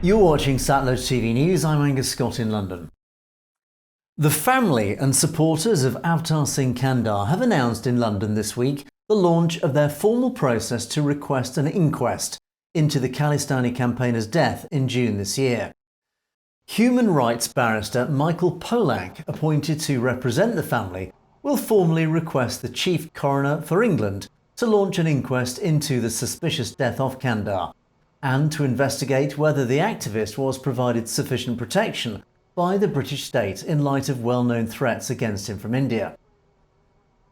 You're watching Satluj TV News. I'm Angus Scott in London. The family and supporters of Avtar Singh Khanda have announced in London this week the launch of their formal process to request an inquest into the Khalistani campaigner's death in June this year. Human rights barrister Michael Polak, appointed to represent the family, will formally request the Chief Coroner for England to launch an inquest into the suspicious death of Khanda, and to investigate whether the activist was provided sufficient protection by the British state in light of well-known threats against him from India.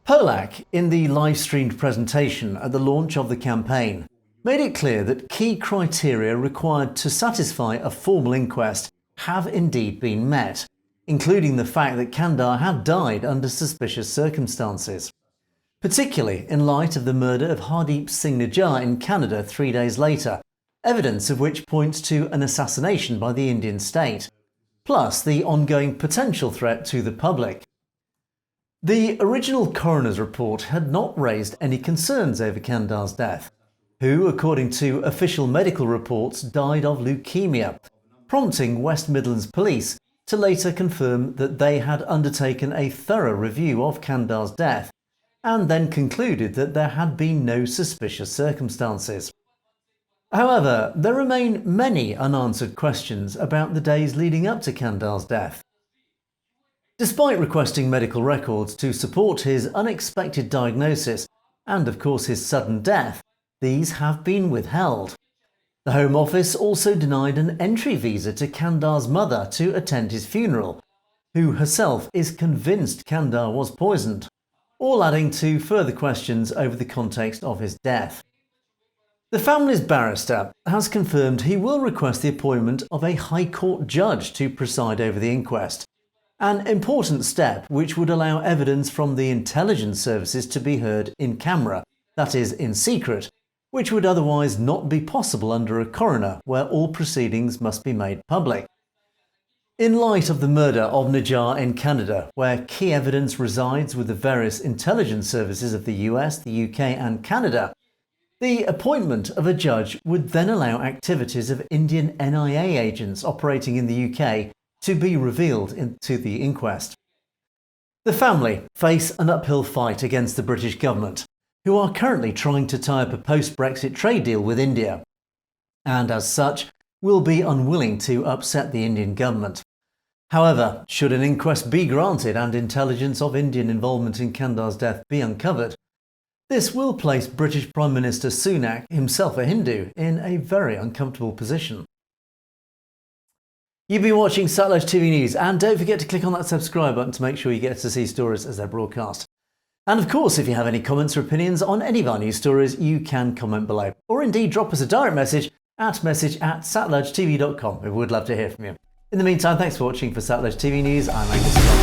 Polak, in the live-streamed presentation at the launch of the campaign, made it clear that key criteria required to satisfy a formal inquest have indeed been met, including the fact that Khanda had died under suspicious circumstances, particularly in light of the murder of Avtar Singh Khanda in Canada 3 days later, evidence of which points to an assassination by the Indian state, plus the ongoing potential threat to the public. The original coroner's report had not raised any concerns over Khanda's death, who, according to official medical reports, died of leukemia, prompting West Midlands Police to later confirm that they had undertaken a thorough review of Khanda's death and then concluded that there had been no suspicious circumstances. However, there remain many unanswered questions about the days leading up to Khanda's death. Despite requesting medical records to support his unexpected diagnosis and, of course, his sudden death, these have been withheld. The Home Office also denied an entry visa to Khanda's mother to attend his funeral, who herself is convinced Khanda was poisoned, all adding to further questions over the context of his death. The family's barrister has confirmed he will request the appointment of a High Court judge to preside over the inquest, an important step which would allow evidence from the intelligence services to be heard in camera, that is, in secret, which would otherwise not be possible under a coroner where all proceedings must be made public. In light of the murder of Khanda in Canada, where key evidence resides with the various intelligence services of the US, the UK and Canada, the appointment of a judge would then allow activities of Indian NIA agents operating in the UK to be revealed into the inquest. The family face an uphill fight against the British government, who are currently trying to tie up a post-Brexit trade deal with India, and as such will be unwilling to upset the Indian government. However, should an inquest be granted and intelligence of Indian involvement in Khanda's death be uncovered, this will place British Prime Minister Sunak, himself a Hindu, in a very uncomfortable position. You've been watching Satluj TV News, and don't forget to click on that subscribe button to make sure you get to see stories as they're broadcast. And of course, if you have any comments or opinions on any of our news stories, you can comment below, or indeed drop us a direct message at message@satlujtv.com. We would love to hear from you. In the meantime, thanks for watching. For Satluj TV News, I'm Angus Scott.